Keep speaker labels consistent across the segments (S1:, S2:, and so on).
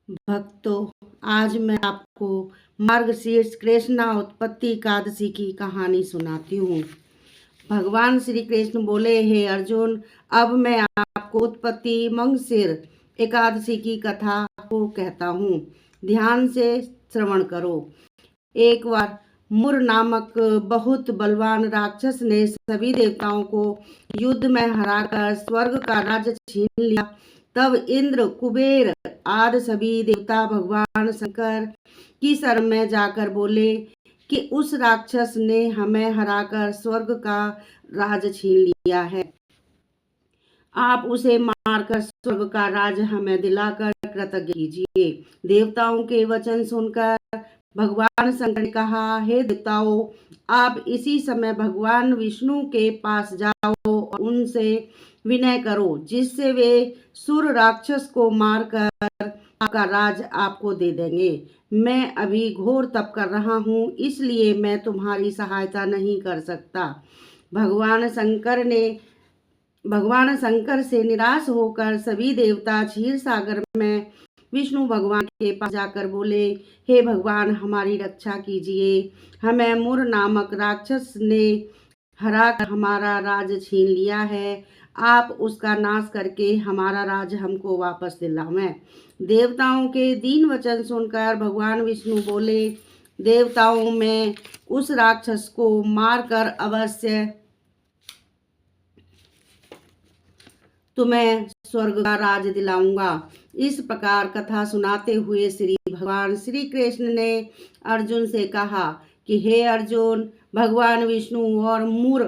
S1: भक्तों, आज मैं आपको मार्गशीर्ष कृष्णा उत्पत्ति एकादशी की कहानी सुनाती हूँ। भगवान श्री कृष्ण बोले, हे अर्जुन, अब मैं आपको उत्पत्ति मंगशीर एकादशी की कथा को कहता हूँ। ध्यान से श्रवण करो। एक बार मुर नामक बहुत बलवान राक्षस ने सभी देवताओं को युद्ध में हराकर स्वर्ग का राज्य छीन लिया। तब इंद्र, कुबेर आदि सभी देवता भगवान शंकर की शरण में जाकर बोले कि उस राक्षस ने हमें हराकर स्वर्ग का राज छीन लिया है। आप उसे मारकर स्वर्ग का राज हमें दिलाकर कृतज्ञ कीजिए। देवताओं के वचन सुनकर भगवान शंकर ने कहा, हे देवताओं, आप इसी समय भगवान विष्णु के पास जाओ और उनसे विनय करो, जिससे वे सुर राक्षस को मारकर आपका राज आपको दे देंगे। मैं अभी घोर तप कर रहा हूँ, इसलिए मैं तुम्हारी सहायता नहीं कर सकता। भगवान शंकर से निराश होकर सभी देवता क्षीर सागर में विष्णु भगवान के पास जाकर बोले, हे भगवान, हमारी रक्षा कीजिए। हमें मुर नामक राक्षस ने हरा कर हमारा राज छीन लिया है। आप उसका नाश करके हमारा राज हमको वापस दिलावें। देवताओं के दीन वचन सुनकर भगवान विष्णु बोले, देवताओं, मैं उस राक्षस को मारकर अवश्य तुम्हें स्वर्ग का राज दिलाऊंगा। इस प्रकार कथा सुनाते हुए श्री भगवान श्री कृष्ण ने अर्जुन से कहा कि हे अर्जुन, भगवान विष्णु और मुर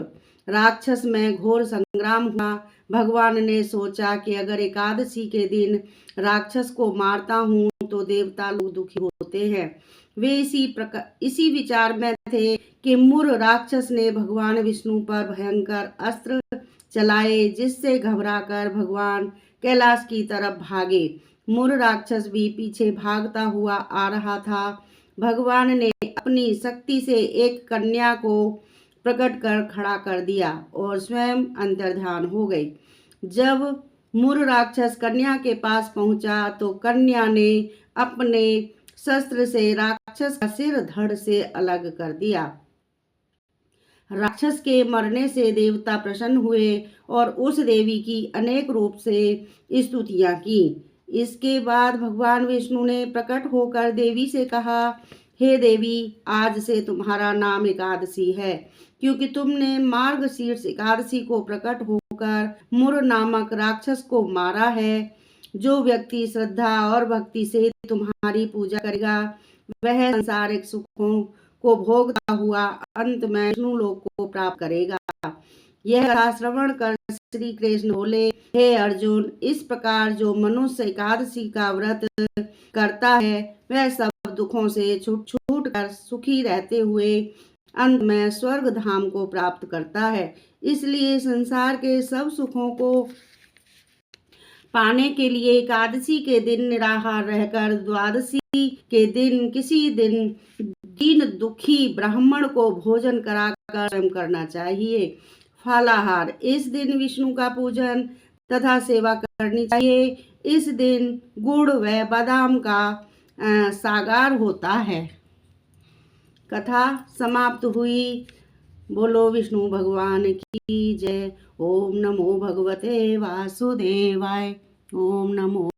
S1: राक्षस में घोर संग्राम हुआ। भगवान ने सोचा कि अगर एकादशी के दिन राक्षस को मारता हूँ तो देवता लोग दुखी होते हैं। वे इसी विचार में थे कि मुर राक्षस ने भगवान विष्णु पर भयंकर अस्त्र चलाए, जिससे घबराकर भगवान कैलाश की तरफ भागे। मुर राक्षस भी पीछे भागता हुआ आ रहा था। भगवान ने अपनी शक्ति से एक कन्या को प्रकट कर खड़ा कर दिया और स्वयं अंतर्ध्यान हो गई। जब मुर राक्षस कन्या के पास पहुंचा तो कन्या ने अपने शस्त्र से राक्षस का सिर धड़ से अलग कर दिया। राक्षस के मरने से देवता प्रसन्न हुए और उस देवी की अनेक रूप से स्तुतियां की। इसके बाद भगवान विष्णु ने प्रकट होकर देवी से कहा, हे देवी, आज से तुम्हारा नाम एकादशी है, क्योंकि तुमने मार्गशीर्ष एकादशी को प्रकट होकर मुर नामक राक्षस को मारा है। जो व्यक्ति श्रद्धा और भक्ति से तुम्हारी पूजा करेगा, वह सांसारिक सुखों को भोगता हुआ अंत में विष्णु लोक को प्राप्त करेगा। यह कथा श्रवण कर श्री कृष्ण बोले, हे अर्जुन, इस प्रकार जो मनुष्य एकादशी का व्रत करता है, वह सब दुखों से छूट कर सुखी रहते हुए अंत में स्वर्ग धाम को प्राप्त करता है। इसलिए संसार के सब सुखों को पाने के लिए एकादशी के दिन निराहार रहकर द्वादशी के दिन किसी दिन दीन दुखी ब्राह्मण को भोजन कराकर स्वयं करना चाहिए। फलाहार, इस दिन विष्णु का पूजन तथा सेवा करनी चाहिए। इस दिन गुड़ व बादाम का सागार होता है। कथा समाप्त हुई। बोलो विष्णु भगवान की जय। ओम नमो भगवते वासुदेवाय। ओम नमो